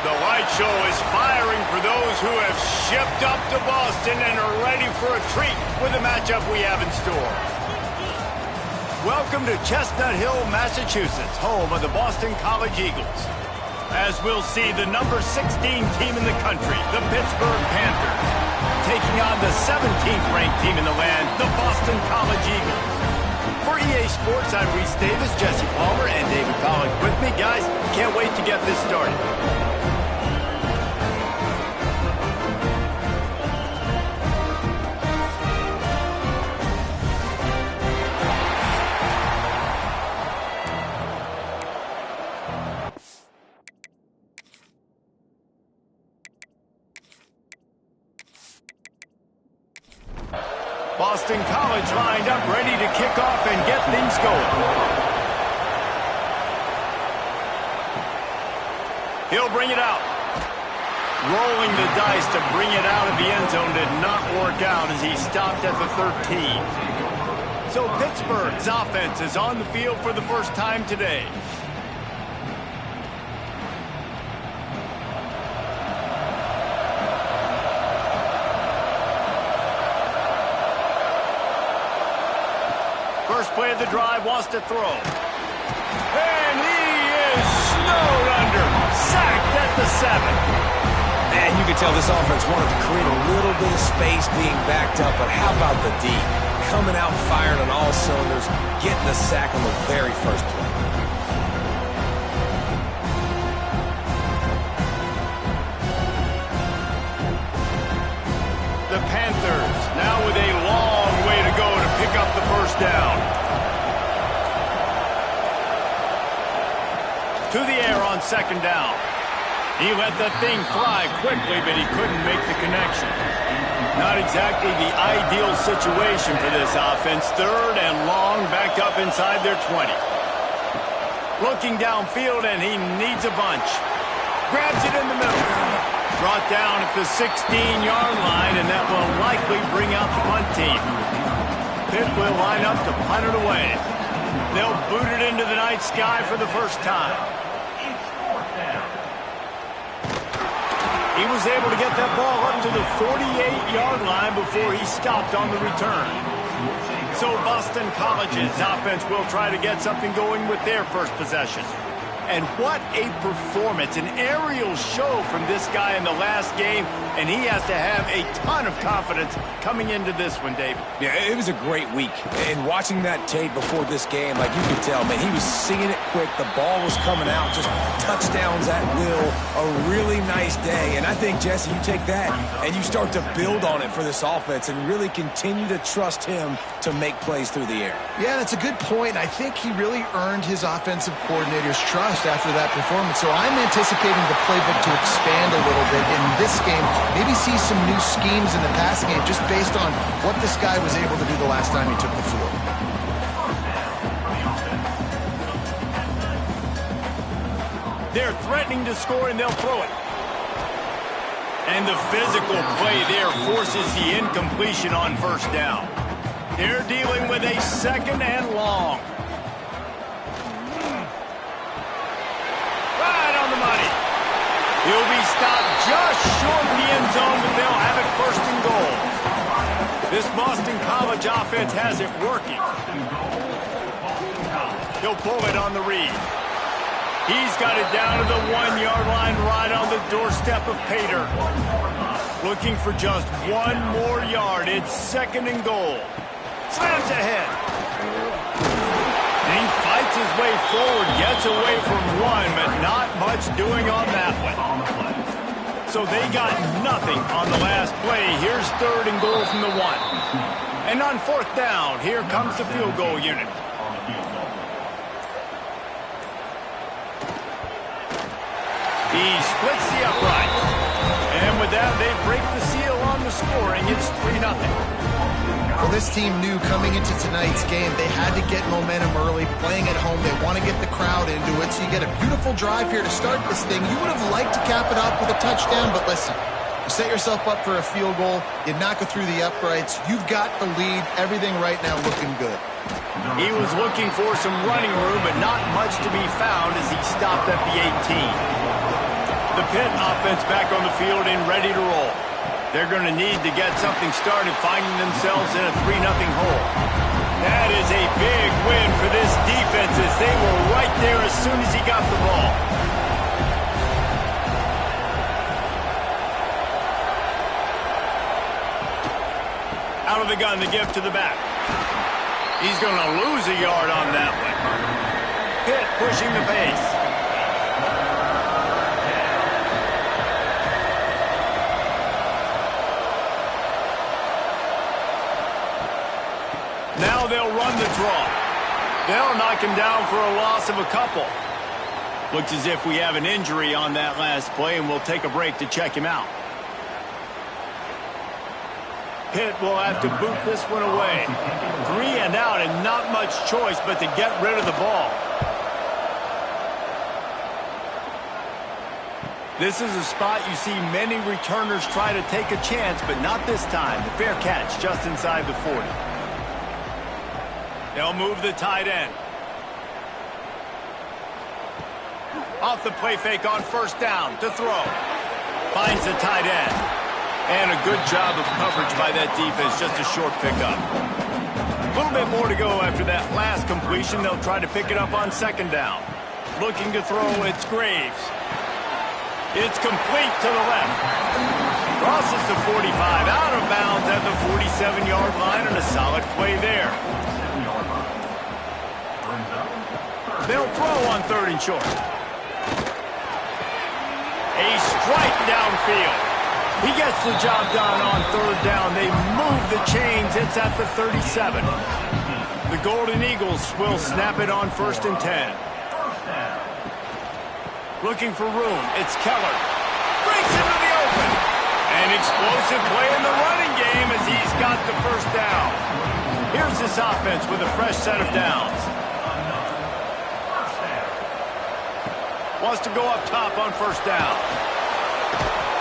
The light show is firing for those who have shipped up to Boston and are ready for a treat with the matchup we have in store. Welcome to Chestnut Hill, Massachusetts, home of the Boston College Eagles. As we'll see, the number 16 team in the country, the Pittsburgh Panthers, taking on the 17th ranked team in the land, the Boston College Eagles. For EA Sports, I'm Reese Davis, Jesse Palmer, and David Collins with me. Guys, can't wait to get this started. Boston College lined up, ready to kick off and get things going. He'll bring it out. Rolling the dice to bring it out of the end zone did not work out as he stopped at the 13. So Pittsburgh's offense is on the field for the first time today. First play of the drive, wants to throw. And he is snowed under. Sacked at the 7. Man, you can tell this offense wanted to create a little bit of space being backed up, but how about the D? Coming out firing on all cylinders, getting the sack on the very first play. The Panthers now with a long way to go to pick up the first down. To the air on second down. He let the thing fly quickly, but he couldn't make the connection. Not exactly the ideal situation for this offense. Third and long, back up inside their 20. Looking downfield, and he needs a bunch. Grabs it in the middle. Brought down at the 16-yard line, and that will likely bring out the punt team. Pitt will line up to punt it away. They'll boot it into the night sky for the first time. He was able to get that ball up to the 48-yard line before he stopped on the return. So Boston College's offense will try to get something going with their first possession. And what a performance, an aerial show from this guy in the last game, and he has to have a ton of confidence coming into this one, David. Yeah, it was a great week. And watching that tape before this game, like you could tell, man, he was singing it quick. The ball was coming out, just touchdowns at will. A really nice day. And I think, Jesse, you take that and you start to build on it for this offense and really continue to trust him to make plays through the air. Yeah, that's a good point. I think he really earned his offensive coordinator's trust after that performance. So I'm anticipating the playbook to expand a little bit in this game. Maybe see some new schemes in the passing game just based on what this guy was able to do the last time he took the field. They're threatening to score, and they'll throw it. And the physical play there forces the incompletion on first down. They're dealing with a second and long. Right on the money. He'll be stopped just short of the end zone, but they'll have it first and goal. This Boston College offense has it working. He'll pull it on the read. He's got it down to the 1-yard line right on the doorstep of Pater. Looking for just one more yard. It's second and goal. Slams ahead. And he fights his way forward, gets away from one, but not much doing on that one. So they got nothing on the last play. Here's third and goal from the 1. And on fourth down, here comes the field goal unit. He splits the upright. And with that, they break the seal on the scoring. It's 3-0. Well, this team knew coming into tonight's game they had to get momentum early, playing at home. They want to get the crowd into it, so you get a beautiful drive here to start this thing. You would have liked to cap it off with a touchdown, but listen, you set yourself up for a field goal, you knock it through the uprights, you've got the lead, everything right now looking good. He was looking for some running room, but not much to be found as he stopped at the 18. The Pitt offense back on the field and ready to roll. They're going to need to get something started, finding themselves in a 3-0 hole. That is a big win for this defense as they were right there as soon as he got the ball. Out of the gun, the give to the back. He's going to lose a yard on that one. Pitt pushing the pace. Now they'll run the draw. They'll knock him down for a loss of a couple. Looks as if we have an injury on that last play, and we'll take a break to check him out. Pitt will have to boot this one away. 3 and out, and not much choice but to get rid of the ball. This is a spot you see many returners try to take a chance, but not this time. The fair catch just inside the 40. They'll move the tight end. Off the play fake on first down to throw. Finds the tight end. And a good job of coverage by that defense, just a short pickup. A little bit more to go after that last completion. They'll try to pick it up on second down. Looking to throw, it's Graves. It's complete to the left. Crosses the 45, out of bounds at the 47-yard line, and a solid play there. They'll throw on 3rd and short. A strike downfield. He gets the job done on 3rd down. They move the chains. It's at the 37. The Golden Eagles will snap it on 1st and 10. Looking for room. It's Keller. Breaks into the open. An explosive play in the running game as he's got the 1st down. Here's this offense with a fresh set of downs. Wants to go up top on 1st down.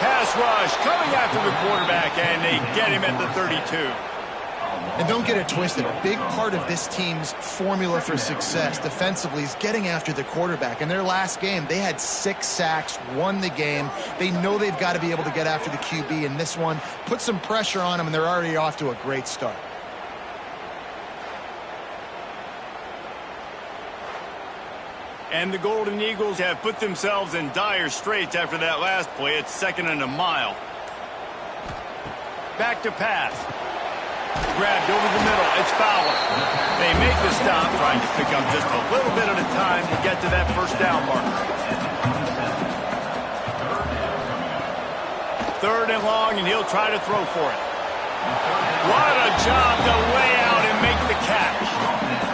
Pass rush coming after the quarterback, and they get him at the 32. And don't get it twisted. A big part of this team's formula for success defensively is getting after the quarterback. In their last game, they had 6 sacks, won the game. They know they've got to be able to get after the QB in this one. Put some pressure on them, and they're already off to a great start. And the Golden Eagles have put themselves in dire straits after that last play. It's 2nd and a mile. Back to pass. Grabbed over the middle. It's Fowler. They make the stop, trying to pick up just a little bit at a time to get to that 1st down marker. 3rd and long, and he'll try to throw for it. What a job to lay out and make the catch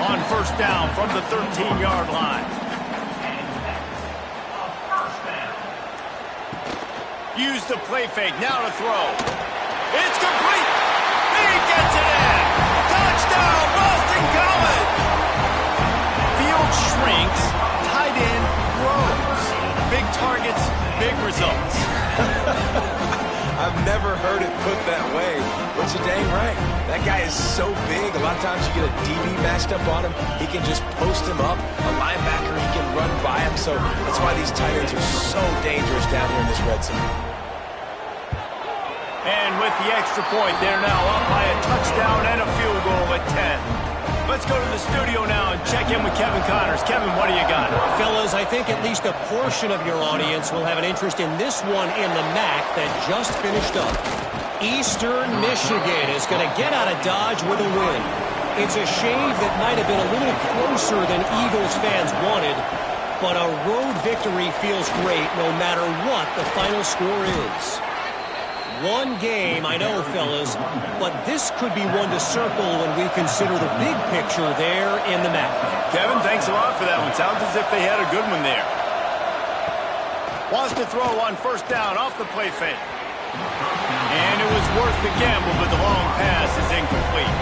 on 1st down from the 13-yard line. Use the play fake, now to throw. It's complete. He gets it in. Touchdown, Boston College. Field shrinks, tight end grows. Big targets, big results. I've never heard it put that way, but you're dang right. That guy is so big. A lot of times you get a DB matched up on him. He can just post him up. A linebacker, he can run by him. So that's why these tight ends are so dangerous down here in this red zone. And with the extra point, they're now up by a touchdown and a field goal at 10. Let's go to the studio now and check in with Kevin Connors. Kevin, what do you got? Fellas, I think at least a portion of your audience will have an interest in this one in the MAC that just finished up. Eastern Michigan is going to get out of Dodge with a win. It's a shave that might have been a little closer than Eagles fans wanted, but a road victory feels great no matter what the final score is. One game, I know, fellas, but this could be one to circle when we consider the big picture there in the MAC. Kevin, thanks a lot for that one. Sounds as if they had a good one there. Wants to throw on 1st down off the play fake. And it was worth the gamble, but the long pass is incomplete.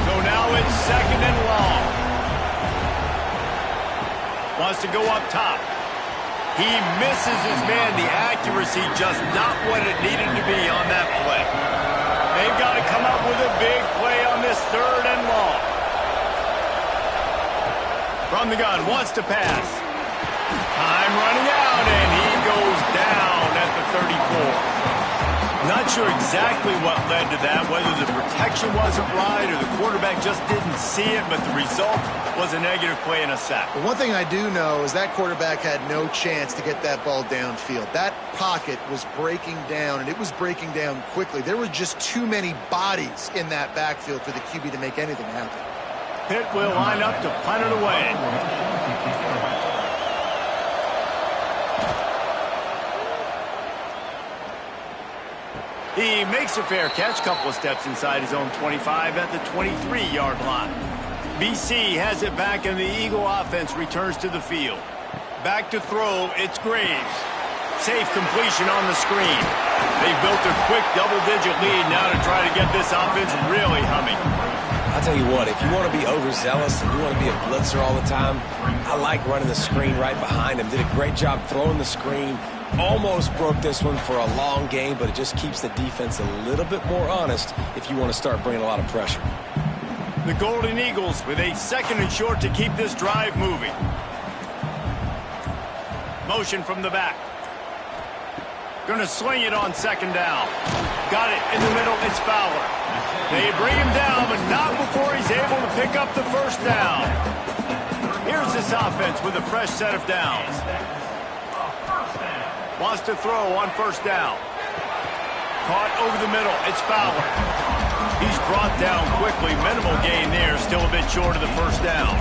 So now it's 2nd and long. Wants to go up top. He misses his man. The accuracy just not what it needed to be on that play. They've got to come up with a big play on this 3rd and long. From the gun, wants to pass. Time running out, and he goes down at the 34. Not sure exactly what led to that, whether the protection wasn't right or the quarterback just didn't see it, but the result was a negative play and a sack. But one thing I do know is that quarterback had no chance to get that ball downfield. That pocket was breaking down, and it was breaking down quickly. There were just too many bodies in that backfield for the QB to make anything happen. Pitt will line up to punt it away. He makes a fair catch, couple of steps inside his own 25 at the 23-yard line. BC has it back, and the Eagle offense returns to the field. Back to throw, it's Graves. Safe completion on the screen. They've built a quick double-digit lead now to try to get this offense really humming. I'll tell you what, if you want to be overzealous and you want to be a blitzer all the time, I like running the screen right behind him. Did a great job throwing the screen. Almost broke this one for a long game, but it just keeps the defense a little bit more honest if you want to start bringing a lot of pressure. The Golden Eagles with a 2nd and short to keep this drive moving. Motion from the back. Going to sling it on 2nd down. Got it in the middle. It's Fowler. They bring him down, but not before he's able to pick up the 1st down. Here's this offense with a fresh set of downs. Wants to throw on 1st down. Caught over the middle. It's Fowler. He's brought down quickly. Minimal gain there. Still a bit short of the 1st down.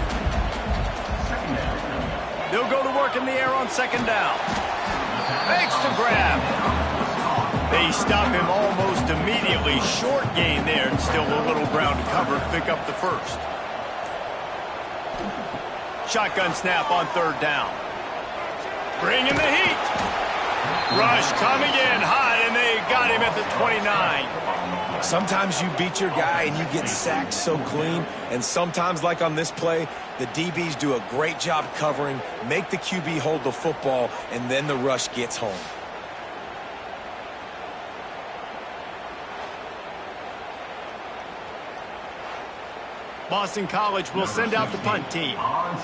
They'll go to work in the air on 2nd down. Makes the grab. They stop him almost immediately. Short gain there, and still a little ground to cover to pick up the 1st. Shotgun snap on 3rd down. Bring in the heat. Rush coming in hot, and they got him at the 29. Sometimes you beat your guy and you get sacked so clean, and sometimes, like on this play, the DBs do a great job covering, make the QB hold the football, and then the rush gets home. Boston College will send out the punt team.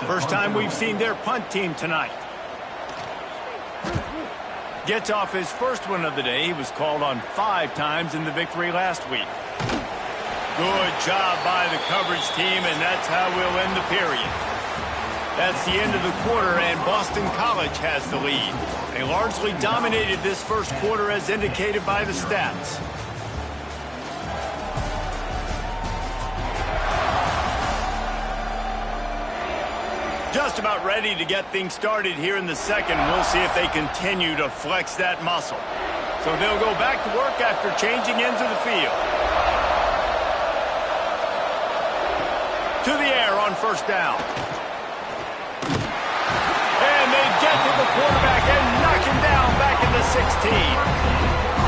First time we've seen their punt team tonight. Gets off his first one of the day. He was called on 5 times in the victory last week. Good job by the coverage team, and that's how we'll end the period. That's the end of the quarter, and Boston College has the lead. They largely dominated this first quarter as indicated by the stats. Just about ready to get things started here in the second. We'll see if they continue to flex that muscle. So they'll go back to work after changing ends of the field. To the air on 1st down. And they get to the quarterback and knock him down back in the 16.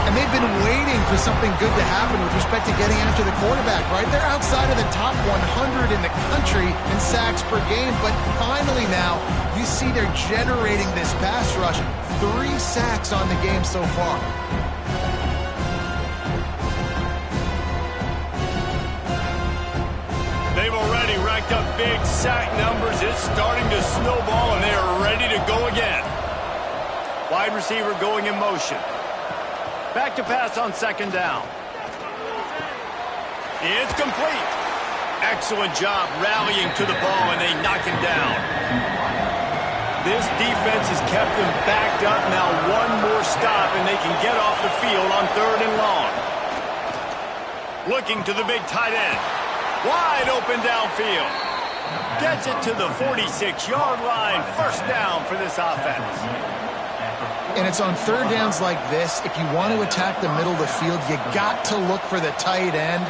And they've been waiting for something good to happen with respect to getting after the quarterback, right? They're outside of the top 100 in the country in sacks per game, but finally now you see they're generating this pass rush. 3 sacks on the game so far. They've already racked up big sack numbers. It's starting to snowball, and they are ready to go again. Wide receiver going in motion. Back to pass on 2nd down. It's complete. Excellent job rallying to the ball, and they knock him down. This defense has kept them backed up. Now one more stop, and they can get off the field on 3rd and long. Looking to the big tight end. Wide open downfield. Gets it to the 46-yard line. 1st down for this offense. And it's on 3rd downs like this. If you want to attack the middle of the field, you got to look for the tight end.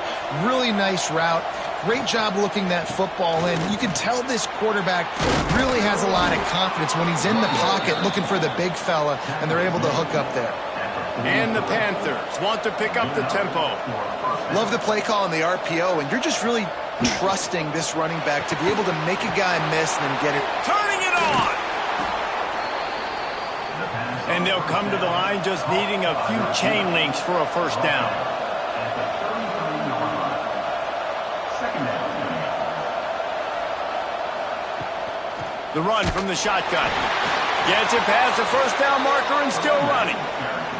Really nice route. Great job looking that football in. You can tell this quarterback really has a lot of confidence when he's in the pocket looking for the big fella, and they're able to hook up there. And the Panthers want to pick up the tempo. Love the play call on the RPO, and you're just really trusting this running back to be able to make a guy miss and then get it. Turning it on! And they'll come to the line just needing a few chain links for a 1st down. The run from the shotgun. Gets it past the first down marker and still running.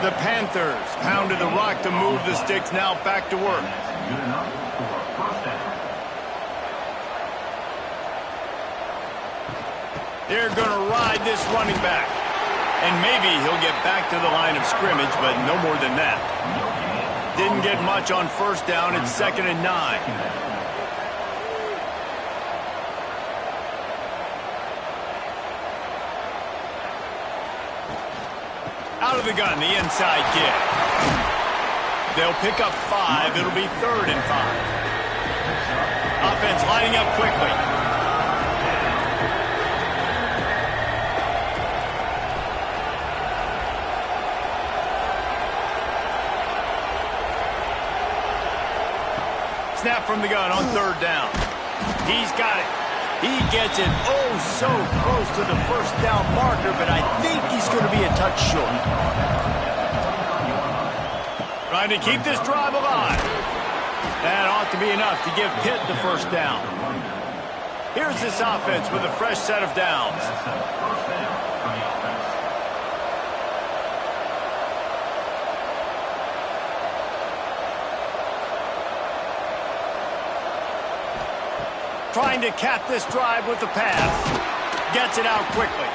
The Panthers pounded the rock to move the sticks, now back to work. They're going to ride this running back. And maybe he'll get back to the line of scrimmage, but no more than that. Didn't get much on first down. It's 2nd and 9. Out of the gun, the inside kick. They'll pick up 5. It'll be 3rd and 5. Offense lining up quickly. Snap from the gun on 3rd down. He's got it. He gets it oh so close to the first down marker, but I think he's going to be a touch short. Trying to keep this drive alive. That ought to be enough to give Pitt the first down. Here's this offense with a fresh set of downs. Trying to cap this drive with the pass. Gets it out quickly.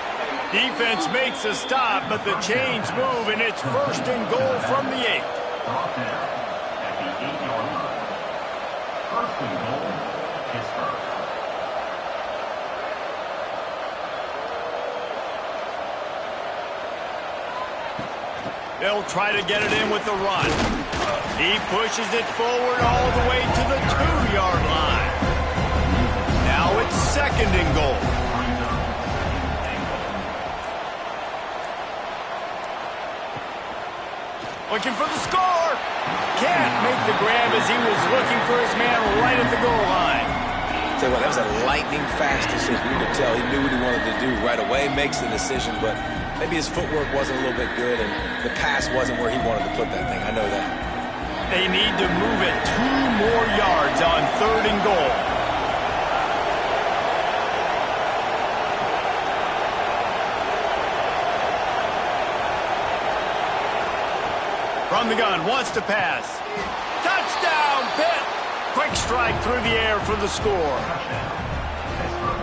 Defense makes a stop, but the chains move, and it's 1st and goal from the 8. At the 8-yard line. 1st and goal, Pittsburgh. They'll try to get it in with the run. He pushes it forward all the way to the 2-yard line. Now it's 2nd and goal. Looking for the score. Can't make the grab as he was looking for his man right at the goal line. Tell you what, that was a lightning-fast decision. You could tell he knew what he wanted to do right away, makes the decision, but maybe his footwork wasn't a little bit good, and the pass wasn't where he wanted to put that thing. I know that. They need to move it 2 more yards on 3rd and goal. From the gun, wants to pass. Touchdown, Pitt! Quick strike through the air for the score.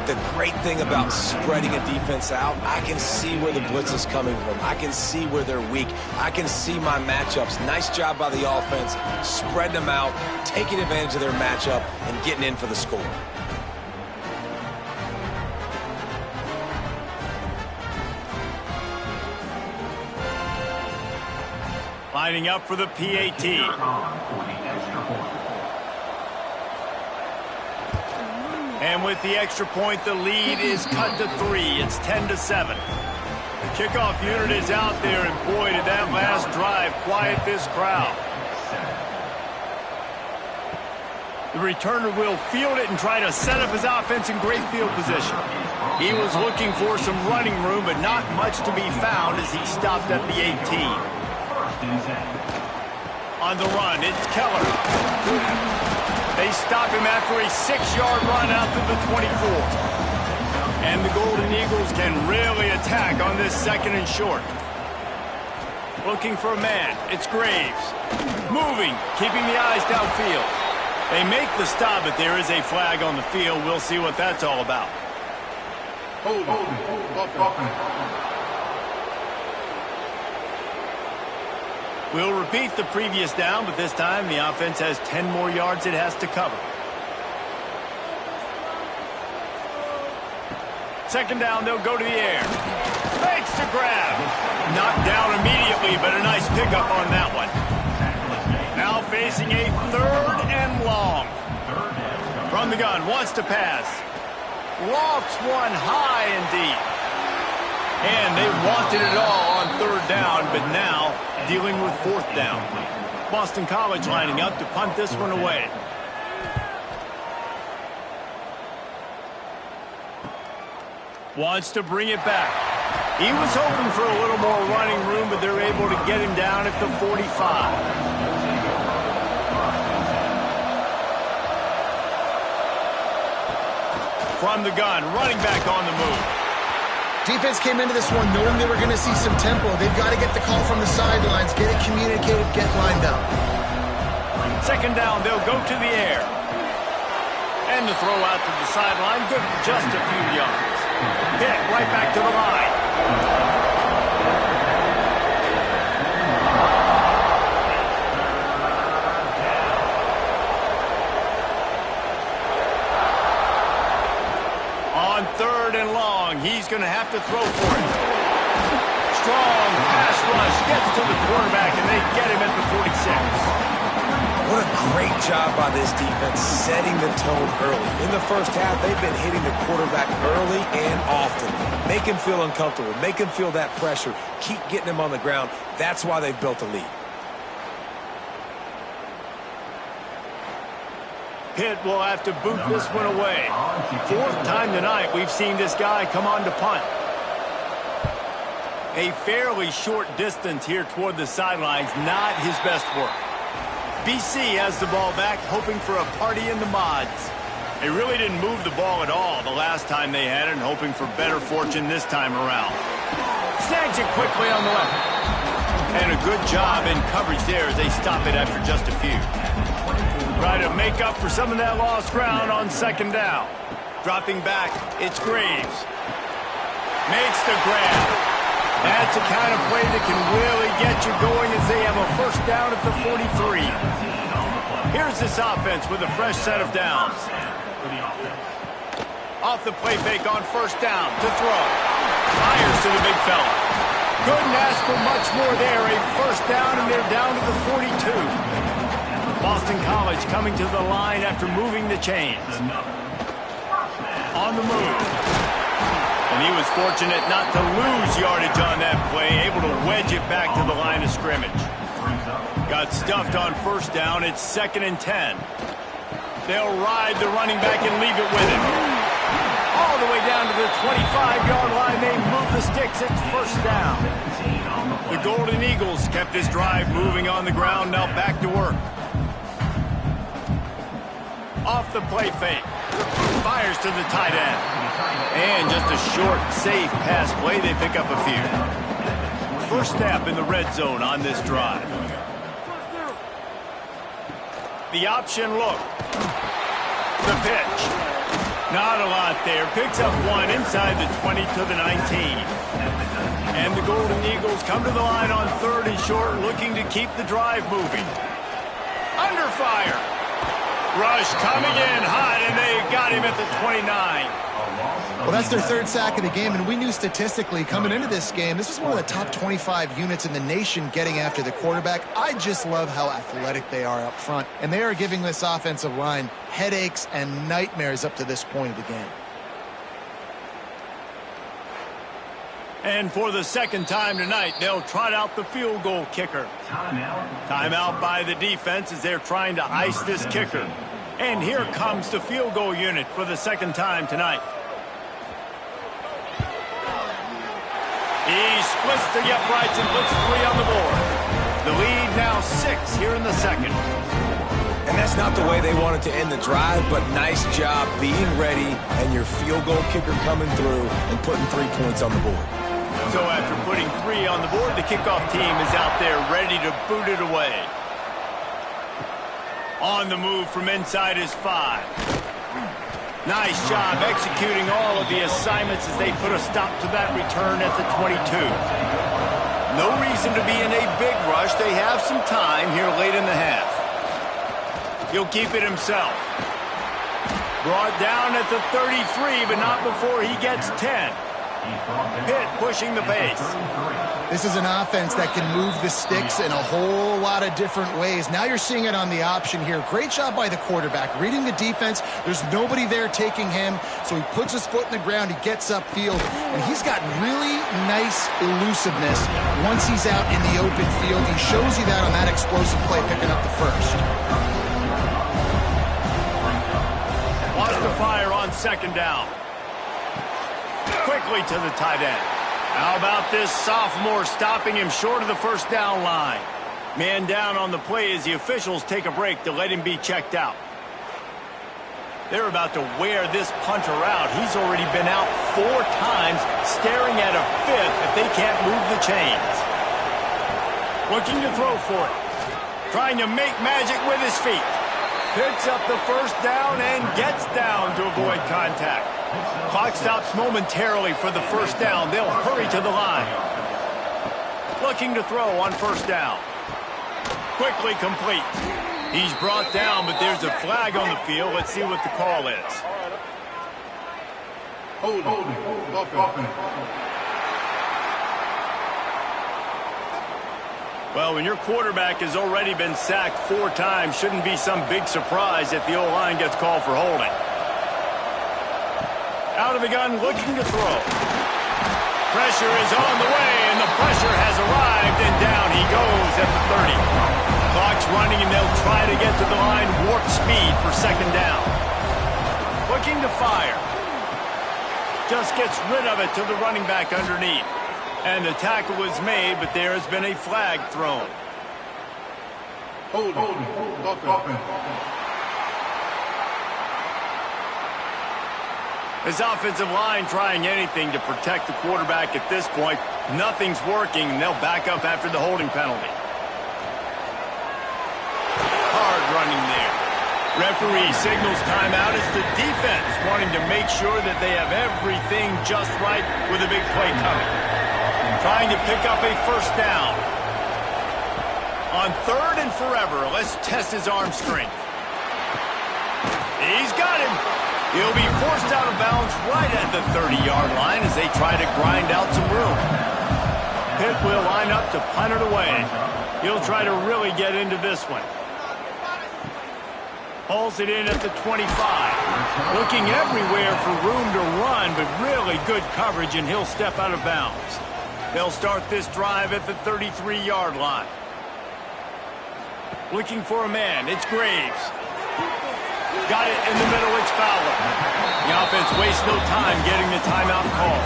The great thing about spreading a defense out, I can see where the blitz is coming from. I can see where they're weak. I can see my matchups. Nice job by the offense, spreading them out, taking advantage of their matchup, and getting in for the score. Lining up for the PAT. And with the extra point, the lead is cut to 3. It's 10-7. The kickoff unit is out there, and boy, did that last drive quiet this crowd. The returner will field it and try to set up his offense in great field position. He was looking for some running room, but not much to be found as he stopped at the 18. On the run, it's Keller. They stop him after a 6-yard run out to the 24. And the Golden Eagles can really attack on this 2nd and short. Looking for a man. It's Graves. Moving, keeping the eyes downfield. They make the stop, but there is a flag on the field. We'll see what that's all about. We'll repeat the previous down, but this time the offense has 10 more yards it has to cover. 2nd down, they'll go to the air. Makes the grab. Knocked down immediately, but a nice pickup on that one. Now facing a 3rd and long. From the gun, wants to pass. Lofts one high and deep. And they wanted it all on 3rd down, but now dealing with 4th down. Boston College lining up to punt this one away. Wants to bring it back. He was hoping for a little more running room, but they're able to get him down at the 45. From the gun, running back on the move. Defense came into this one knowing they were going to see some tempo. They've got to get the call from the sidelines, get it communicated, get lined up. Second down, they'll go to the air. And the throw out to the sideline, good for just a few yards. Hit right back to the line. On third and long, he's going to have to throw for it. Strong pass rush gets to the quarterback, and they get him at the 46. What a great job by this defense setting the tone early. In the first half, they've been hitting the quarterback early and often. Make him feel uncomfortable. Make him feel that pressure. Keep getting him on the ground. That's why they've built a lead. Pitt will have to boot this one away. Fourth time tonight we've seen this guy come on to punt. A fairly short distance here toward the sidelines, not his best work. BC has the ball back, hoping for a party in the mods. They really didn't move the ball at all the last time they had it, and hoping for better fortune this time around. Snags it quickly on the left. And a good job in coverage there as they stop it after just a few. Try to make up for some of that lost ground on second down. Dropping back, it's Graves. Makes the grab. That's the kind of play that can really get you going as they have a first down at the 43. Here's this offense with a fresh set of downs. Off the play fake on first down to throw. Fires to the big fella. Couldn't ask for much more there. A first down, and they're down to the 42. Boston College coming to the line after moving the chains. On the move. And he was fortunate not to lose yardage on that play, able to wedge it back to the line of scrimmage. Got stuffed on first down. It's 2nd and 10. They'll ride the running back and leave it with him. All the way down to the 25-yard line. They move the sticks. It's first down. The Golden Eagles kept this drive moving on the ground. Now back to work. Off the play fake. Fires to the tight end. And just a short, safe pass play. They pick up a few. First step in the red zone on this drive. The option look. The pitch. Not a lot there. Picks up one inside the 20 to the 19. And the Golden Eagles come to the line on third and short, looking to keep the drive moving. Under fire. Rush coming in hot, and they got him at the 29. Well, that's their third sack of the game, and we knew statistically coming into this game, this was one of the top 25 units in the nation getting after the quarterback. I just love how athletic they are up front, and they are giving this offensive line headaches and nightmares up to this point of the game. And for the second time tonight, they'll trot out the field goal kicker. Timeout by the defense as they're trying to ice this kicker. And here comes the field goal unit for the second time tonight. He splits the uprights and puts 3 on the board. The lead now 6 here in the second. And that's not the way they wanted to end the drive, but nice job being ready and your field goal kicker coming through and putting 3 points on the board. So after putting 3 on the board, the kickoff team is out there ready to boot it away. On the move from inside is 5. Nice job executing all of the assignments as they put a stop to that return at the 22. No reason to be in a big rush. They have some time here late in the half. He'll keep it himself. Brought down at the 33, but not before he gets 10. Pitt pushing the pace. This is an offense that can move the sticks in a whole lot of different ways. Now you're seeing it on the option here. Great job by the quarterback. Reading the defense. There's nobody there taking him, so he puts his foot in the ground. He gets upfield, and he's got really nice elusiveness once he's out in the open field. He shows you that on that explosive play, picking up the first. Lost the fire on second down. Quickly to the tight end. How about this sophomore stopping him short of the first down line? Man down on the play as the officials take a break to let him be checked out. They're about to wear this punter out. He's already been out 4 times, staring at a 5th if they can't move the chains. Looking to throw for it. Trying to make magic with his feet. Picks up the first down and gets down to avoid contact. Clock stops momentarily for the first down. They'll hurry to the line. Looking to throw on first down. Quickly complete. He's brought down, but there's a flag on the field. Let's see what the call is. Well, when your quarterback has already been sacked 4 times, shouldn't be some big surprise if the O-line gets called for holding. Out of the gun, looking to throw. Pressure is on the way, and the pressure has arrived, and down he goes at the 30. Clock's running, and they'll try to get to the line warp speed for second down. Looking to fire. Just gets rid of it to the running back underneath. And the tackle was made, but there has been a flag thrown. His offensive line trying anything to protect the quarterback at this point. Nothing's working, and they'll back up after the holding penalty. Hard running there. Referee signals timeout. It's the defense wanting to make sure that they have everything just right with a big play coming. Trying to pick up a first down. On 3rd and forever, let's test his arm strength. He's got him. He'll be forced out of bounds right at the 30-yard line as they try to grind out some room. Pitt will line up to punt it away. He'll try to really get into this one. Hauls it in at the 25. Looking everywhere for room to run, but really good coverage, and he'll step out of bounds. They'll start this drive at the 33-yard line. Looking for a man. It's Graves. Got it in the middle. It's Fowler. The offense wastes no time getting the timeout call.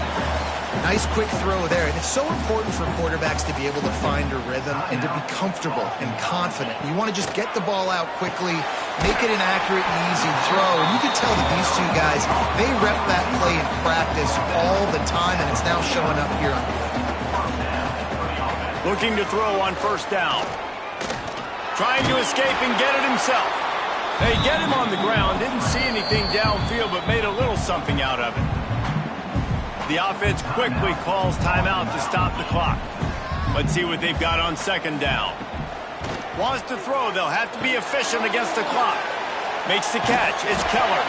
Nice quick throw there. And it's so important for quarterbacks to be able to find a rhythm and to be comfortable and confident. You want to just get the ball out quickly, make it an accurate and easy throw. And you can tell that these 2 guys, they rep that play in practice all the time, and it's now showing up here on the field. Looking to throw on first down. Trying to escape and get it himself. They get him on the ground. Didn't see anything downfield, but made a little something out of it. The offense quickly calls timeout to stop the clock. Let's see what they've got on second down. Wants to throw. They'll have to be efficient against the clock. Makes the catch. It's Keller.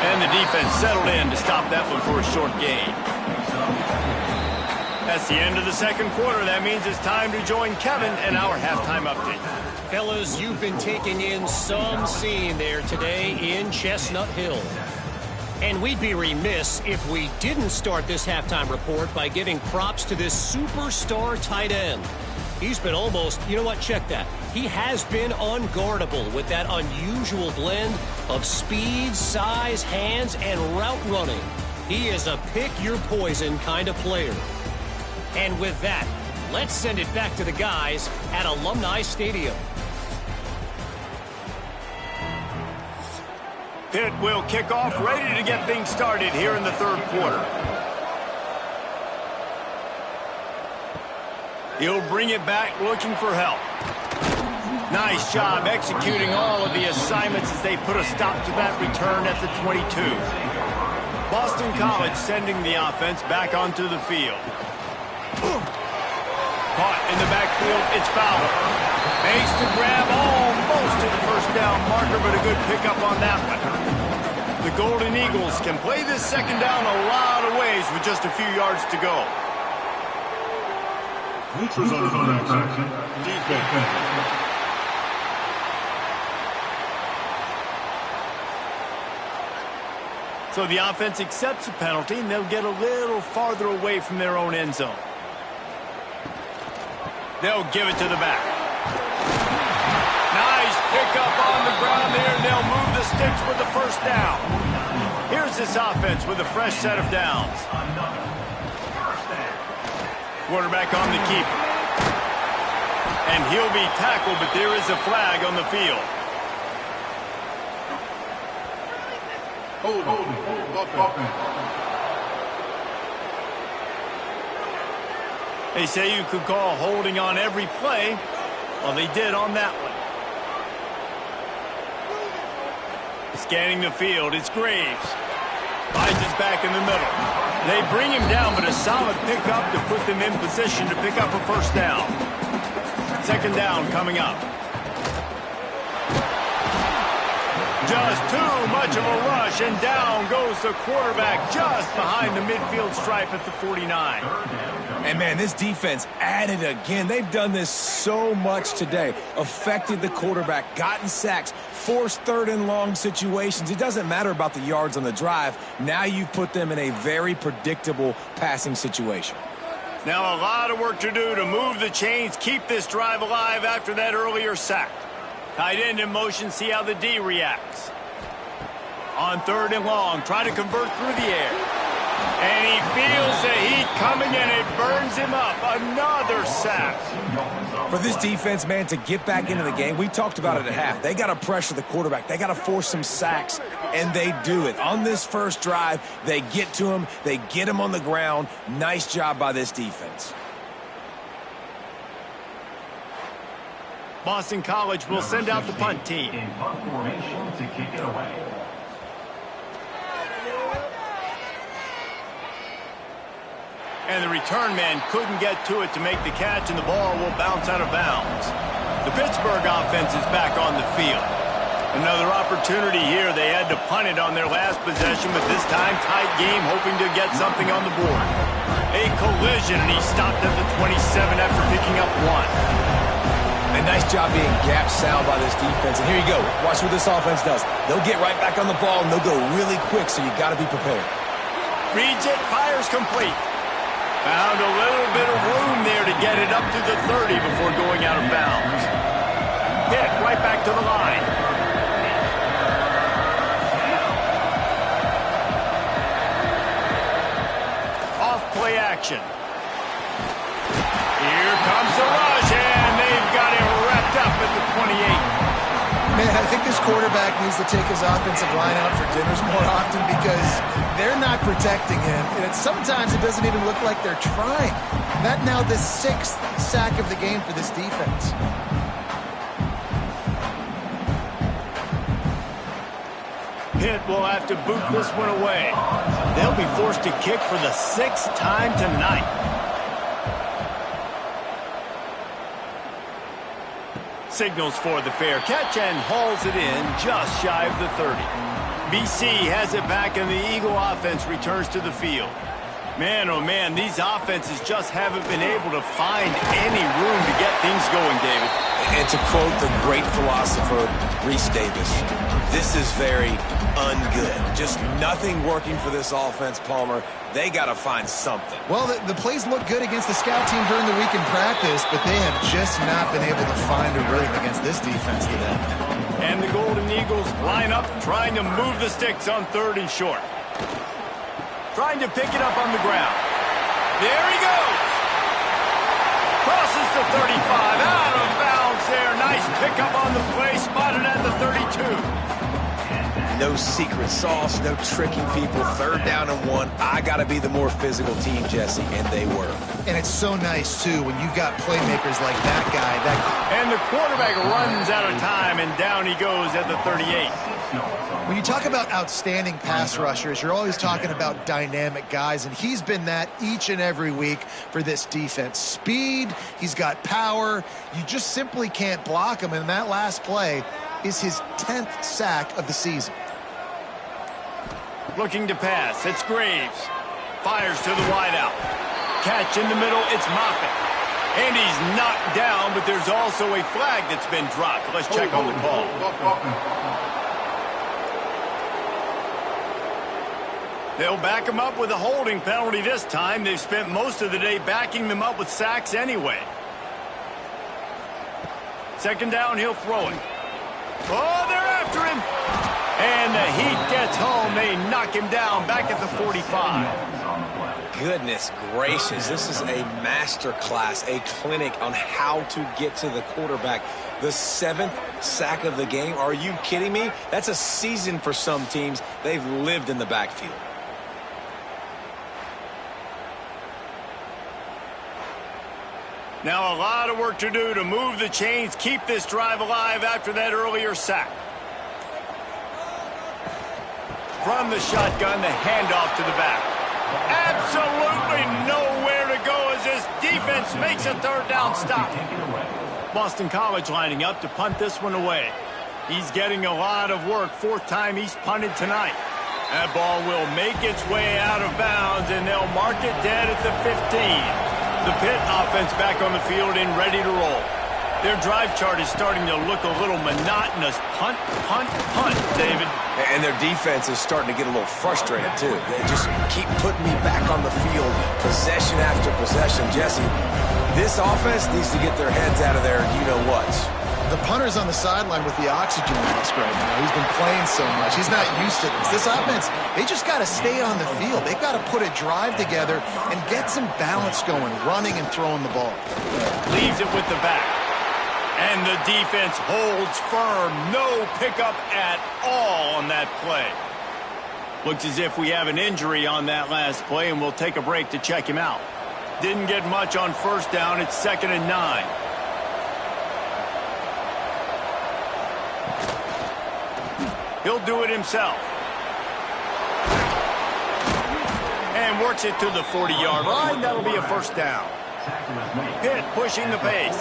And the defense settled in to stop that one for a short gain. That's the end of the second quarter. That means it's time to join Kevin in our halftime update. Fellas, you've been taking in some scene there today in Chestnut Hill. And we'd be remiss if we didn't start this halftime report by giving props to this superstar tight end. He's been almost, you know what, check that. He has been unguardable with that unusual blend of speed, size, hands, and route running. He is a pick-your-poison kind of player. And with that, let's send it back to the guys at Alumni Stadium. Pitt will kick off, ready to get things started here in the third quarter. He'll bring it back, looking for help. Nice job executing all of the assignments as they put a stop to that return at the 22. Boston College sending the offense back onto the field. Caught in the backfield, it's Fowler. Makes the grab almost to the first down marker, but a good pickup on that one. The Golden Eagles can play this second down a lot of ways with just a few yards to go. So the offense accepts the penalty, and they'll get a little farther away from their own end zone. They'll give it to the back. Nice pickup on the ground there, and they'll move the sticks with the first down. Here's this offense with a fresh set of downs. Quarterback on the keeper. And he'll be tackled, but there is a flag on the field. They say you could call holding on every play. Well, they did on that one. Scanning the field, it's Graves. Finds his back in the middle. They bring him down, but a solid pickup to put them in position to pick up a first down. Second down coming up. Just too much of a rush, and down goes the quarterback just behind the midfield stripe at the 49. And, man, this defense added again. They've done this so much today. Affected the quarterback, gotten sacks, forced third and long situations. It doesn't matter about the yards on the drive. Now you've put them in a very predictable passing situation. Now a lot of work to do to move the chains, keep this drive alive after that earlier sack. Tight end in motion, see how the D reacts. On third and long, try to convert through the air. And he feels the heat coming, and it burns him up. Another sack. For this defense, man, to get back into the game, we talked about it at half. They got to pressure the quarterback. They got to force some sacks, and they do it. On this first drive, they get to him. They get him on the ground. Nice job by this defense. Boston College will send out the punt team. In punt formation to kick it away. And the return man couldn't get to it to make the catch, and the ball will bounce out of bounds. The Pittsburgh offense is back on the field. Another opportunity here. They had to punt it on their last possession, but this time tight game, hoping to get something on the board. A collision, and he stopped at the 27 after picking up one. A nice job being gap sound by this defense. And here you go. Watch what this offense does. They'll get right back on the ball, and they'll go really quick, so you got to be prepared. Reads it, fires complete. Found a little bit of room there to get it up to the 30 before going out of bounds. Hit right back to the line. Off play action. Here comes the rush, and they've got him wrapped up at the 28. Man, I think this quarterback needs to take his offensive line out for dinners more often because they're not protecting him. And sometimes it doesn't even look like they're trying. That now the 6th sack of the game for this defense. Pitt will have to boot this one away. They'll be forced to kick for the 6th time tonight. Signals for the fair catch and hauls it in just shy of the 30. BC has it back, and the Eagle offense returns to the field. Man, oh man, these offenses just haven't been able to find any room to get things going, David. And to quote the great philosopher, Reese Davis, this is very ungood. Just nothing working for this offense, Palmer. They got to find something. Well, the plays look good against the scout team during the week in practice, but they have just not been able to find a rhythm against this defense today. And the Golden Eagles line up, trying to move the sticks on third and short. Trying to pick it up on the ground. There he goes. Crosses the 35, out of bounds there. Nice pickup on the play, spotted at the 32. No secret sauce, no tricking people. Third down and 1. I got to be the more physical team, Jesse, and they were. And it's so nice, too, when you've got playmakers like that guy. And the quarterback runs out of time, and down he goes at the 38. When you talk about outstanding pass rushers, you're always talking about dynamic guys, and he's been that each and every week for this defense. Speed, he's got power. You just simply can't block him, and that last play is his 10th sack of the season. Looking to pass, it's Graves. Fires to the wideout. Catch in the middle, it's Moffitt. And he's knocked down, but there's also a flag that's been dropped. Let's check on the call. They'll back him up with a holding penalty this time. They've spent most of the day backing them up with sacks anyway. Second down, he'll throw it. Oh, they're after him. And the heat gets home. They knock him down back at the 45. Goodness gracious, this is a master class, a clinic on how to get to the quarterback. The 7th sack of the game. Are you kidding me? That's a season for some teams. They've lived in the backfield. Now a lot of work to do to move the chains, keep this drive alive after that earlier sack. From the shotgun, the handoff to the back. Absolutely nowhere to go as this defense makes a third down stop. Boston College lining up to punt this one away. He's getting a lot of work. 4th time he's punted tonight. That ball will make its way out of bounds, and they'll mark it dead at the 15. The Pitt offense back on the field and ready to roll. Their drive chart is starting to look a little monotonous. Punt, punt, punt, David. And their defense is starting to get a little frustrated, too. They just keep putting me back on the field, possession after possession. Jesse, this offense needs to get their heads out of there, you-know-what. The punter's on the sideline with the oxygen mask right now. He's been playing so much. He's not used to this. This offense, they just got to stay on the field. They've got to put a drive together and get some balance going, running and throwing the ball. Leaves it with the back. And the defense holds firm. No pickup at all on that play. Looks as if we have an injury on that last play, and we'll take a break to check him out. Didn't get much on 1st down. It's 2nd and 9. He'll do it himself. And works it to the 40-yard line. That'll be a 1st down. Pitt pushing the pace.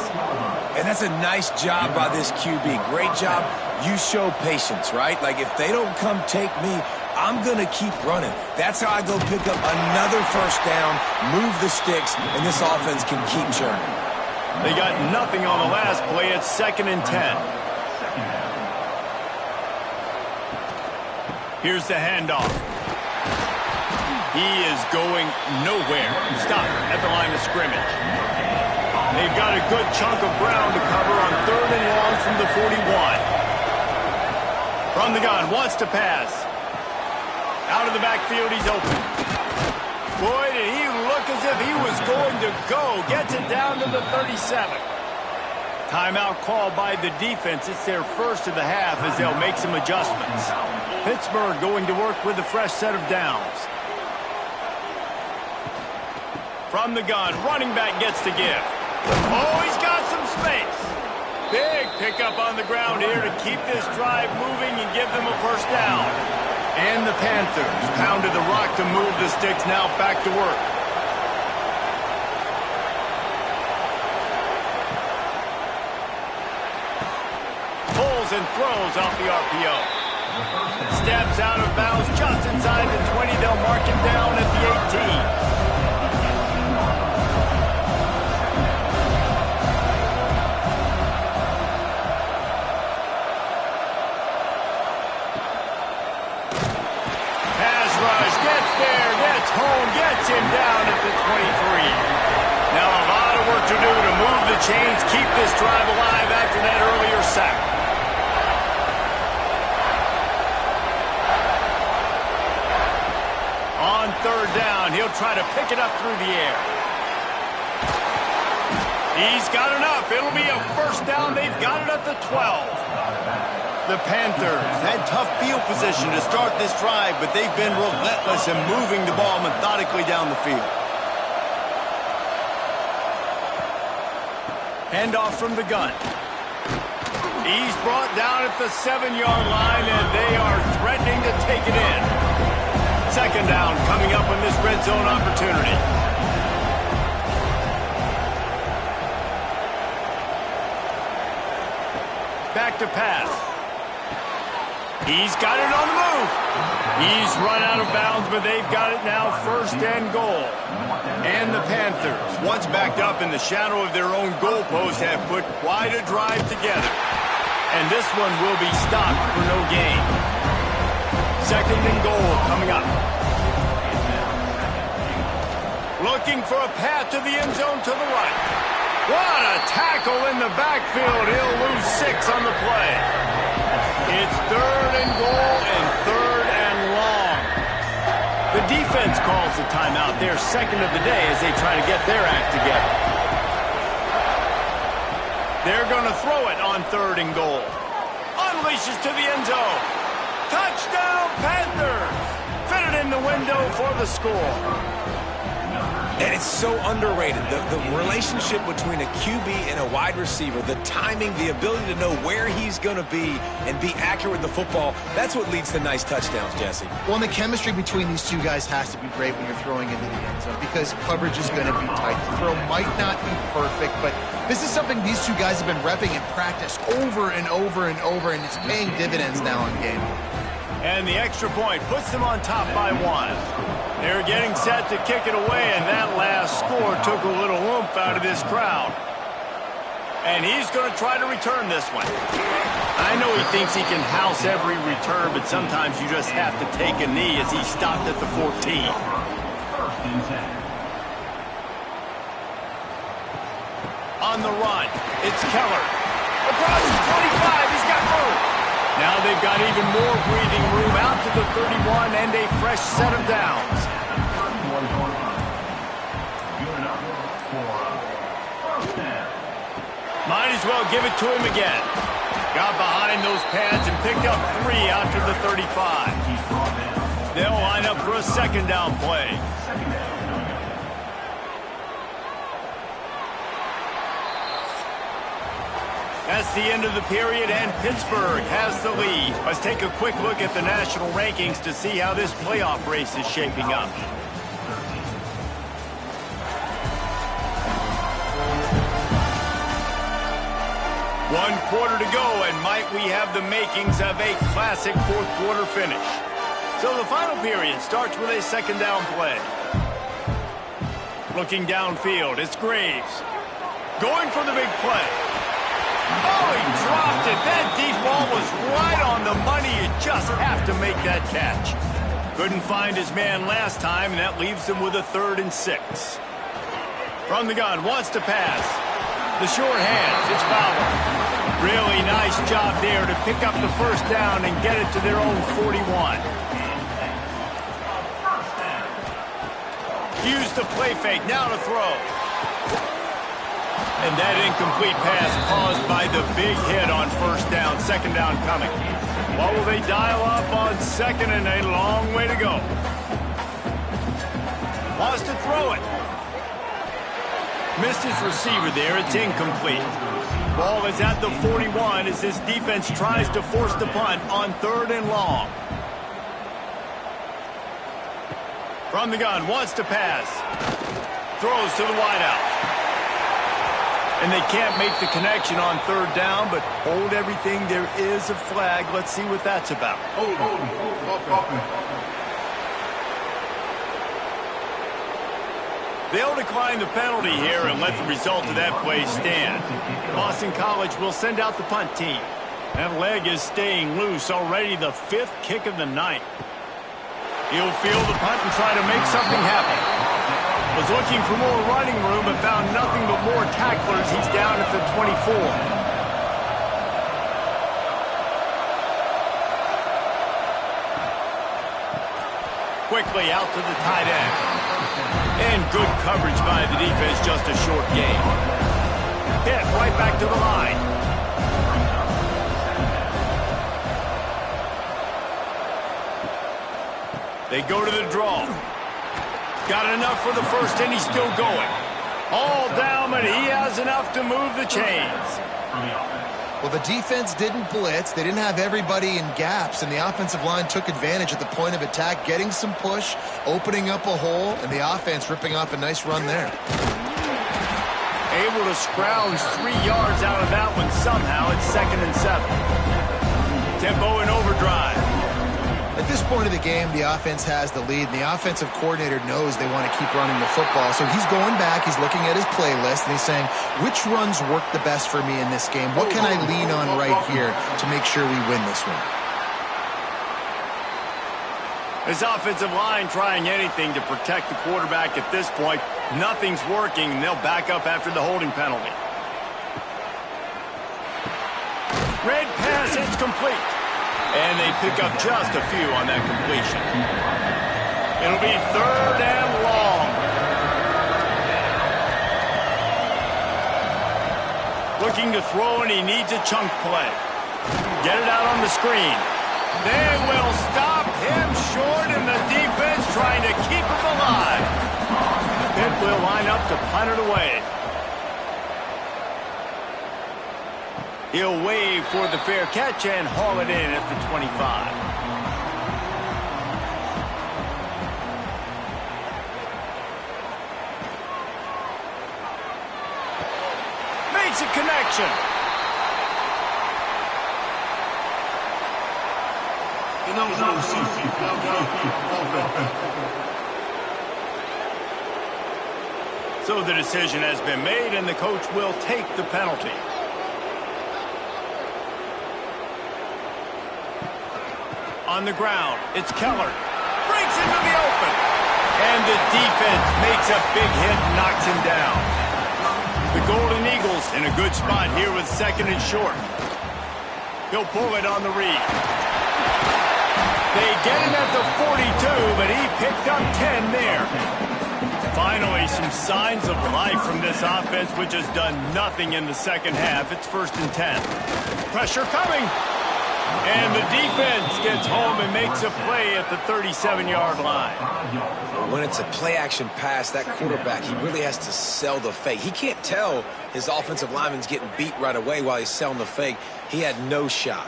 And that's a nice job by this QB. Great job. You show patience, right? Like, if they don't come take me, I'm going to keep running. That's how I go pick up another 1st down, move the sticks, and this offense can keep churning. They got nothing on the last play. It's 2nd and 10. Here's the handoff. He is going nowhere. Stop at the line of scrimmage. They've got a good chunk of ground to cover on 3rd and long from the 41. From the gun, wants to pass. Out of the backfield, he's open. Boy, did he look as if he was going to go. Gets it down to the 37. Timeout called by the defense. It's their first of the half as they'll make some adjustments. Pittsburgh going to work with a fresh set of downs. From the gun, running back gets to give. Oh, he's got some space. Big pickup on the ground here to keep this drive moving and give them a 1st down. And the Panthers pounded the rock to move the sticks, now back to work. Pulls and throws off the RPO. Steps out of bounds just inside the 20. They'll mark him down at the 18. Pass rush, gets there, gets home, gets him down at the 23. Now a lot of work to do to move the chains, keep this drive alive after that earlier sack. On 3rd down, he'll try to pick it up through the air. He's got enough. It'll be a 1st down. They've got it at the 12. The Panthers had tough field position to start this drive, but they've been relentless in moving the ball methodically down the field. Handoff from the gun. He's brought down at the 7-yard line, and they are threatening to take it in. 2nd down coming up in this red zone opportunity. Back to pass. He's got it on the move. He's run out of bounds, but they've got it now 1st and goal. And the Panthers, once backed up in the shadow of their own goalpost, have put quite a drive together. And this one will be stopped for no gain. 2nd and goal coming up. Looking for a path to the end zone to the right. What a tackle in the backfield. He'll lose 6 on the play. It's 3rd and goal and 3rd and long. The defense calls the timeout. Their second of the day as they try to get their act together. They're going to throw it on 3rd and goal. Unleashes to the end zone. Touchdown, Panthers! Fitted in the window for the score. And it's so underrated. The relationship between a QB and a wide receiver, the timing, the ability to know where he's going to be and be accurate with the football, that's what leads to nice touchdowns, Jesse. Well, and the chemistry between these two guys has to be great when you're throwing into the end zone because coverage is going to be tight. The throw might not be perfect, but this is something these two guys have been repping in practice over and over and over, and it's paying dividends now in game. And the extra point puts them on top by 1. They're getting set to kick it away, and that last score took a little oomph out of this crowd. And he's going to try to return this one. I know he thinks he can house every return, but sometimes you just have to take a knee as he stopped at the 14. On the run, it's Keller. Across the 25, he's got room. Now they've got even more breathing room out to the 31 and a fresh set of downs. Might as well give it to him again. Got behind those pads and picked up 3 out to the 35. They'll line up for a second down play. That's the end of the period, and Pittsburgh has the lead. Let's take a quick look at the national rankings to see how this playoff race is shaping up. One quarter to go, and might we have the makings of a classic fourth quarter finish. So the final period starts with a second down play. Looking downfield, it's Graves. Going for the big play. Oh, he dropped it. That deep ball was right on the money. You just have to make that catch. Couldn't find his man last time, and that leaves him with a 3rd and 6. From the gun, wants to pass. The short hands, it's Fowler. Really nice job there to pick up the first down and get it to their own 41. Use the play fake, now to throw. And that incomplete pass caused by the big hit on first down. Second down coming. What will they dial up on second, and a long way to go? Wants to throw it. Missed his receiver there. It's incomplete. Ball is at the 41 as this defense tries to force the punt on 3rd and long. From the gun, wants to pass. Throws to the wideout. And they can't make the connection on 3rd down, but hold everything. There is a flag. Let's see what that's about. They'll decline the penalty here and let the result of that play stand. Boston College will send out the punt team. That leg is staying loose. Already the 5th kick of the night. He'll field the punt and try to make something happen. Was looking for more running room, but found nothing but more tacklers. He's down at the 24. Quickly out to the tight end. And good coverage by the defense, just a short gain. Hit right back to the line. They go to the draw. Got enough for the first, and he's still going. All down, but he has enough to move the chains. Well, the defense didn't blitz. They didn't have everybody in gaps, and the offensive line took advantage at the point of attack, getting some push, opening up a hole, and the offense ripping off a nice run there. Able to scrounge 3 yards out of that one somehow. It's 2nd and 7. Tempo and overdrive. At this point of the game, the offense has the lead, and the offensive coordinator knows they want to keep running the football. So he's going back, he's looking at his playlist, and he's saying, which runs work the best for me in this game? What can I lean on right here to make sure we win this one? This offensive line trying anything to protect the quarterback at this point. Nothing's working, and they'll back up after the holding penalty. Red pass, it's complete. And they pick up just a few on that completion. It'll be 3rd and long. Looking to throw, and he needs a chunk play. Get it out on the screen. They will stop him short, and the defense trying to keep him alive. Pitt will line up to punt it away. He'll wave for the fair catch and haul it in at the 25. Makes a connection. So the decision has been made, and the coach will take the penalty. On the ground, it's Keller. Breaks into the open. And the defense makes a big hit and knocks him down. The Golden Eagles in a good spot here with 2nd and short. He'll pull it on the read. They get him at the 42, but he picked up 10 there. Finally, some signs of life from this offense, which has done nothing in the second half. It's 1st and 10. Pressure coming. And the defense gets home and makes a play at the 37-yard line. When it's a play-action pass, that quarterback, he really has to sell the fake. He can't tell his offensive lineman's getting beat right away while he's selling the fake. He had no shot.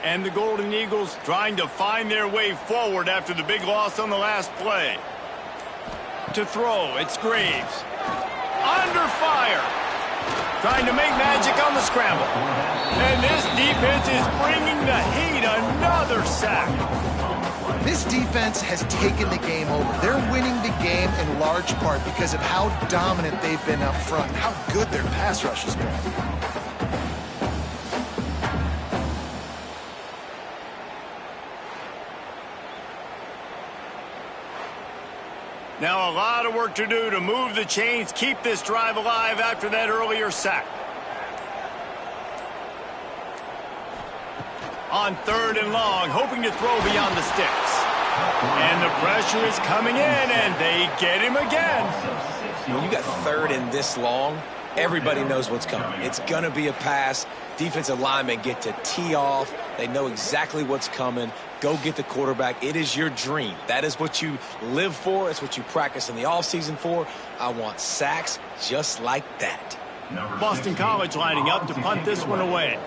And the Golden Eagles trying to find their way forward after the big loss on the last play. To throw, it's Graves. Under fire. Trying to make magic on the scramble. And this defense is bringing the heat. Another sack. This defense has taken the game over. They're winning the game in large part because of how dominant they've been up front, how good their pass rush has been. Now a lot of work to do to move the chains, keep this drive alive after that earlier sack. On 3rd and long, hoping to throw beyond the sticks. And the pressure is coming in, and they get him again. When you got 3rd and this long, everybody knows what's coming. It's going to be a pass. Defensive linemen get to tee off. They know exactly what's coming. Go get the quarterback. It is your dream. That is what you live for. It's what you practice in the offseason for. I want sacks just like that. Boston College lining up to punt this one away.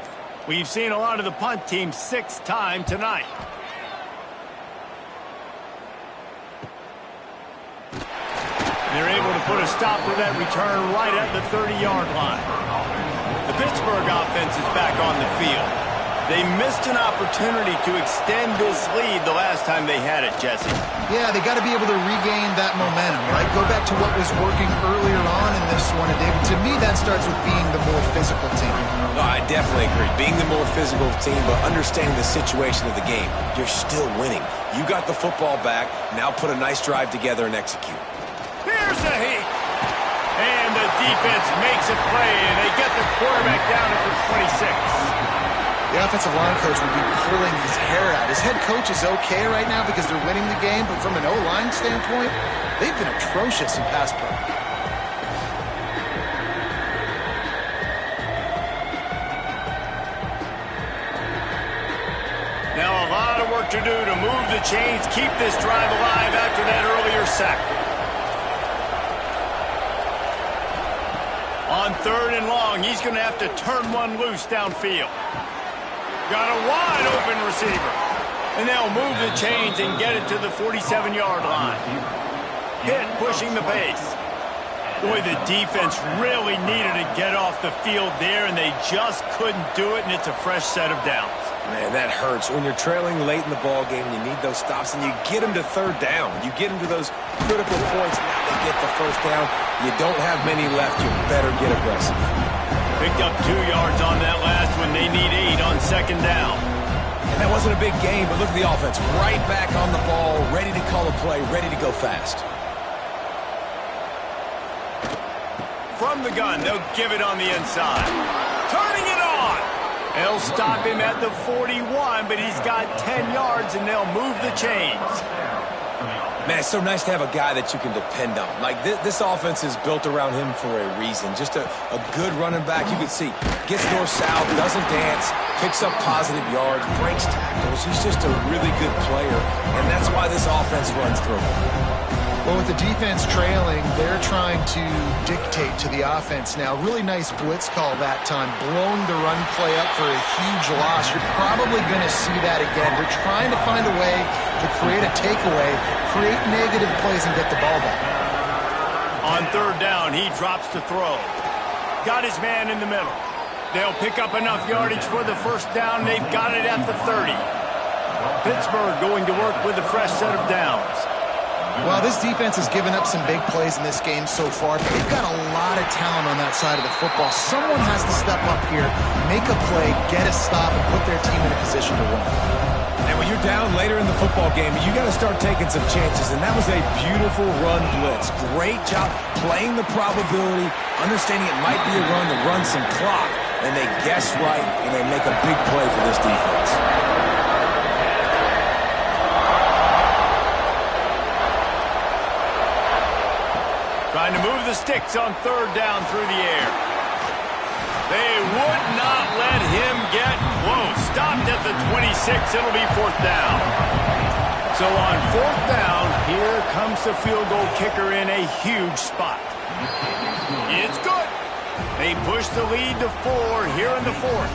We've seen a lot of the punt team 6th time tonight. They're able to put a stop to that return right at the 30-yard line. The Pittsburgh offense is back on the field. They missed an opportunity to extend this lead the last time they had it, Jesse. Yeah, they got to be able to regain that momentum, right? Go back to what was working earlier on in this one. And to me, that starts with being the more physical team. No, I definitely agree. Being the more physical team, but understanding the situation of the game. You're still winning. You got the football back. Now put a nice drive together and execute. Here's the heat. And the defense makes a play, and they get the quarterback down at the 26. The offensive line coach would be pulling his hair out. His head coach is okay right now because they're winning the game, but from an O-line standpoint, they've been atrocious in pass pro. Now a lot of work to do to move the chains, keep this drive alive after that earlier sack. On 3rd and long, he's going to have to turn one loose downfield. Got a wide-open receiver. And they'll move the chains and get it to the 47-yard line. Pitt pushing the pace. Boy, the defense really needed to get off the field there, and they just couldn't do it, and it's a fresh set of downs. Man, that hurts. When you're trailing late in the ball game, you need those stops, and you get them to 3rd down. You get them to those critical points. Now they get the 1st down. You don't have many left. You better get aggressive. Picked up 2 yards on that last one. They need 8 on 2nd down. And that wasn't a big game, but look at the offense. Right back on the ball, ready to call a play, ready to go fast. from the gun. They'll give it on the inside. Turning it on. They'll stop him at the 41, but he's got 10 yards, and they'll move the chains. Man, it's so nice to have a guy that you can depend on. Like, this offense is built around him for a reason. Just a good running back. You can see, gets north-south, doesn't dance, picks up positive yards, breaks tackles. He's just a really good player, and that's why this offense runs through him. Well, with the defense trailing, they're trying to dictate to the offense now. Really nice blitz call that time, blowing the run play up for a huge loss. You're probably going to see that again. They're trying to find a way to create a takeaway, create negative plays, and get the ball back. On third down, he drops to throw. Got his man in the middle. They'll pick up enough yardage for the first down. They've got it at the 30. Pittsburgh going to work with a fresh set of downs. Well, this defense has given up some big plays in this game so far, but they've got a lot of talent on that side of the football. Someone has to step up here, make a play, get a stop, and put their team in a position to win. And when you're down later in the football game, you got to start taking some chances, and that was a beautiful run blitz. Great job playing the probability, understanding it might be a run to run some clock, and they guess right, and they make a big play for this defense. Trying to move the sticks on third down through the air. They would not let him get close. Stopped at the 26. It'll be fourth down. So on fourth down, here comes the field goal kicker in a huge spot. It's good. They push the lead to 4 here in the fourth.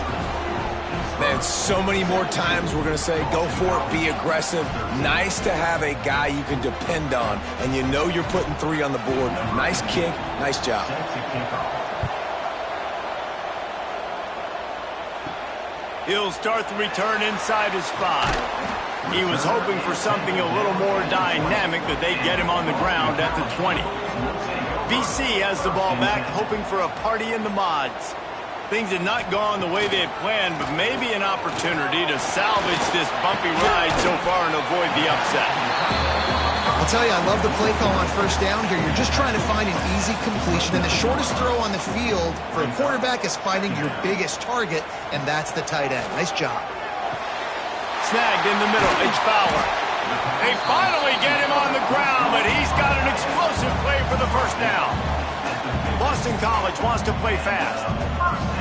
Man, so many more times we're going to say, go for it, be aggressive. Nice to have a guy you can depend on, and you know you're putting 3 on the board. Nice kick, nice job. He'll start the return inside his 5. He was hoping for something a little more dynamic, but they get him on the ground at the 20. BC has the ball back, hoping for a party in the mods. Things had not gone the way they had planned, but maybe an opportunity to salvage this bumpy ride so far and avoid the upset. I'll tell you, I love the play call on first down here. You're just trying to find an easy completion, and the shortest throw on the field for a quarterback is finding your biggest target, and that's the tight end. Nice job. Snagged in the middle, it's Fowler. They finally get him on the ground, but he's got an explosive play for the first down. Boston College wants to play fast.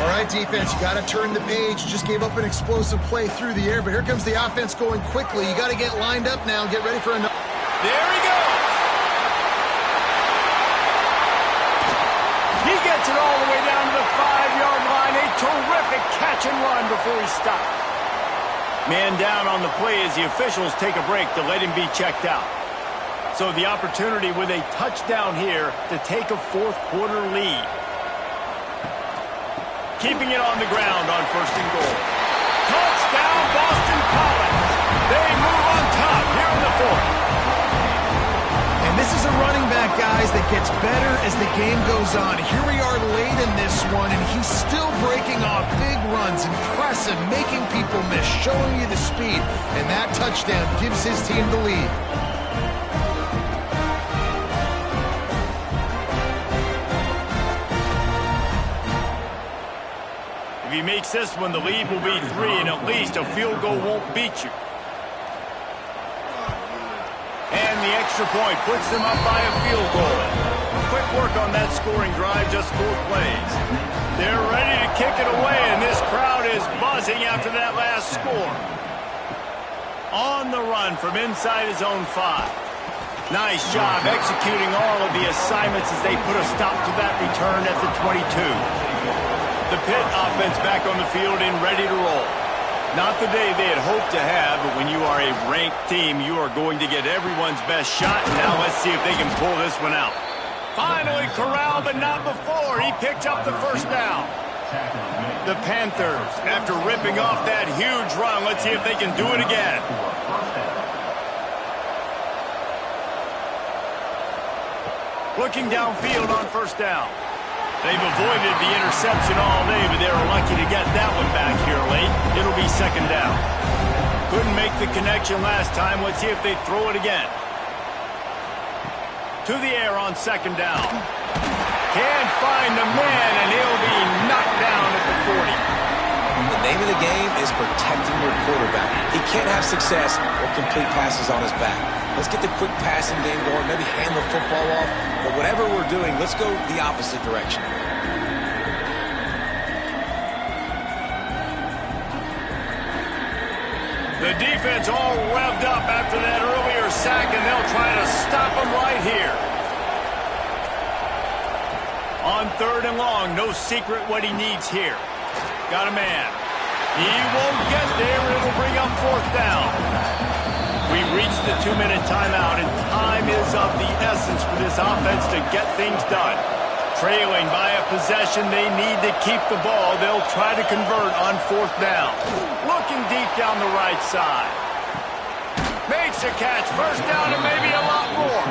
All right, defense, you got to turn the page. Just gave up an explosive play through the air, but here comes the offense going quickly. You got to get lined up now and get ready for another. There he goes. He gets it all the way down to the 5-yard line. A terrific catch and run before he stopped. Man down on the play as the officials take a break to let him be checked out. So the opportunity with a touchdown here to take a fourth-quarter lead. Keeping it on the ground on first and goal. Touchdown, Boston College. They move on top here in the fourth. And this is a running back, guys, that gets better as the game goes on. Here we are late in this one, and he's still breaking off big runs. Impressive, making people miss, showing you the speed. And that touchdown gives his team the lead. If he makes this one, the lead will be 3, and at least a field goal won't beat you. And the extra point puts them up by a field goal. Quick work on that scoring drive, just 4 plays. They're ready to kick it away, and this crowd is buzzing after that last score. On the run from inside his own 5. Nice job executing all of the assignments as they put a stop to that return at the 22. The Pitt offense back on the field and ready to roll. Not the day they had hoped to have, but when you are a ranked team, you are going to get everyone's best shot. And now let's see if they can pull this one out. Finally corralled, but not before. He picked up the first down. The Panthers, after ripping off that huge run, let's see if they can do it again. Looking downfield on first down. They've avoided the interception all day, but they were lucky to get that one back here late. It'll be second down. Couldn't make the connection last time. Let's see if they throw it again. To the air on second down. Can't find the man, and he'll be knocked down at the 40. The name of the game is protecting your quarterback. He can't have success or complete passes on his back. Let's get the quick passing game going, maybe hand the football off. But whatever we're doing, let's go the opposite direction. The defense all revved up after that earlier sack, and they'll try to stop him right here. On 3rd and long, no secret what he needs here. Got a man. He won't get there. It'll bring up 4th down. We've reached the 2-minute timeout, and time is of the essence for this offense to get things done. Trailing by a possession, they need to keep the ball. They'll try to convert on 4th down. Looking deep down the right side. Makes a catch. 1st down and maybe a lot more.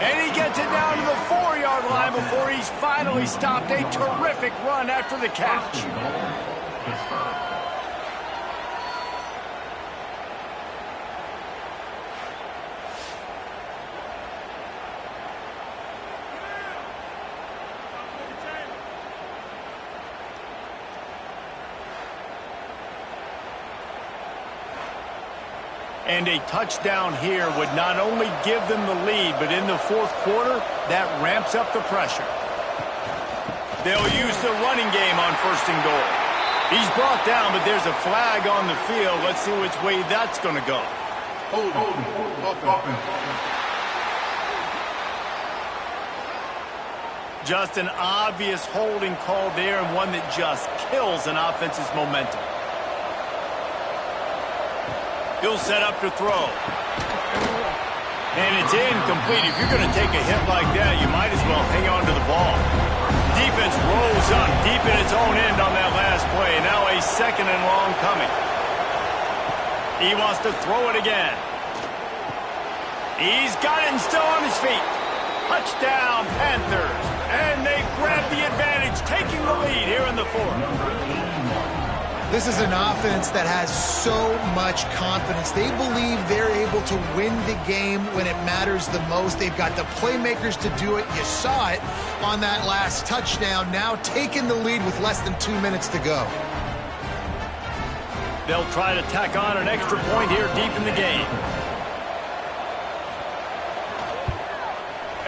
And he gets it down to the 4-yard line before he's finally stopped. A terrific run after the catch. And a touchdown here would not only give them the lead, but in the 4th quarter, that ramps up the pressure. They'll use the running game on 1st and goal. He's brought down, but there's a flag on the field. Let's see which way that's going to go. Just an obvious holding call there, and one that just kills an offense's momentum. He'll set up to throw. And it's incomplete. If you're going to take a hit like that, you might as well hang on to the ball. Defense rolls up deep in its own end on that last play. Now a 2nd and long coming. He wants to throw it again. He's got it and still on his feet. Touchdown, Panthers. And they grab the advantage, taking the lead here in the 4th. This is an offense that has so much confidence. They believe they're able to win the game when it matters the most. They've got the playmakers to do it. You saw it on that last touchdown. Now taking the lead with less than 2 minutes to go. They'll try to tack on an extra point here deep in the game.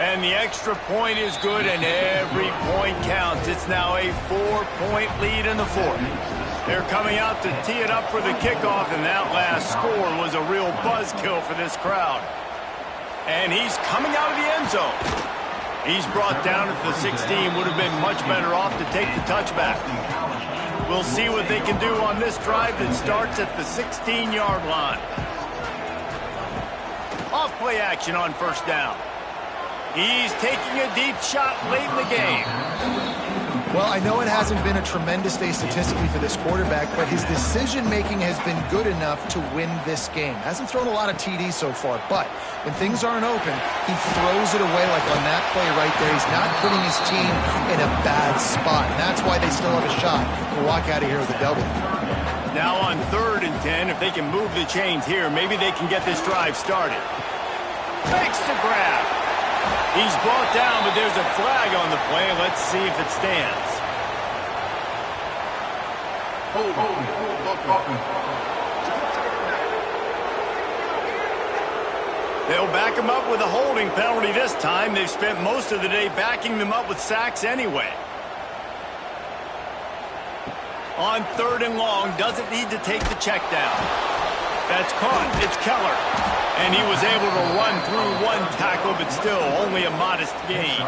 And the extra point is good, and every point counts. It's now a 4-point lead in the 4th. They're coming out to tee it up for the kickoff, and that last score was a real buzzkill for this crowd. And he's coming out of the end zone. He's brought down at the 16. Would have been much better off to take the touchback. We'll see what they can do on this drive that starts at the 16-yard line. Off play action on 1st down. He's taking a deep shot late in the game. Well, I know it hasn't been a tremendous day statistically for this quarterback, but his decision-making has been good enough to win this game. Hasn't thrown a lot of TDs so far, but when things aren't open, he throws it away like on that play right there. He's not putting his team in a bad spot, and that's why they still have a shot to walk out of here with a double. Now on 3rd and 10, if they can move the chains here, maybe they can get this drive started. Makes the grab. He's brought down, but there's a flag on the play. Let's see if it stands. They'll back him up with a holding penalty this time. They've spent most of the day backing them up with sacks anyway. On 3rd and long, doesn't need to take the check down. That's caught. It's Keller. And he was able to run through one tackle, but still only a modest gain.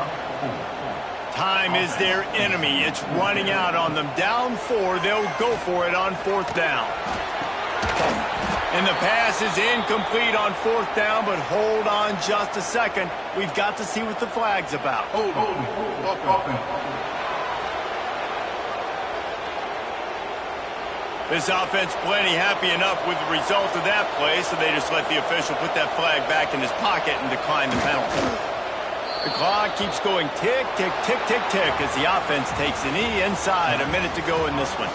Time is their enemy. It's running out on them. Down 4, they'll go for it on 4th down. And the pass is incomplete on 4th down, but hold on just a second. We've got to see what the flag's about. This offense plenty happy enough with the result of that play, so they just let the official put that flag back in his pocket and decline the penalty. The clock keeps going tick, tick, tick, tick, tick as the offense takes a knee inside. A minute to go in this one.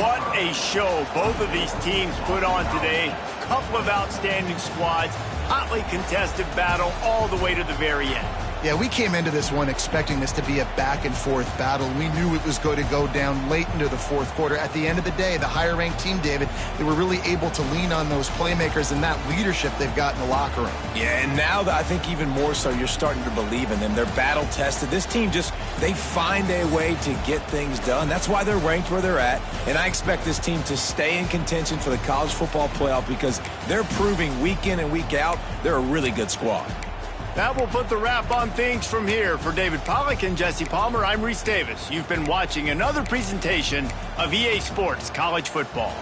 What a show both of these teams put on today. Couple of outstanding squads, hotly contested battle all the way to the very end. Yeah, we came into this one expecting this to be a back-and-forth battle. We knew it was going to go down late into the fourth quarter. At the end of the day, the higher-ranked team, David, they were really able to lean on those playmakers and that leadership they've got in the locker room. Yeah, and now I think even more so, you're starting to believe in them. They're battle-tested. This team they find a way to get things done. That's why they're ranked where they're at, and I expect this team to stay in contention for the college football playoff because they're proving week in and week out they're a really good squad. That will put the wrap on things from here. For David Pollack and Jesse Palmer, I'm Reese Davis. You've been watching another presentation of EA Sports College Football.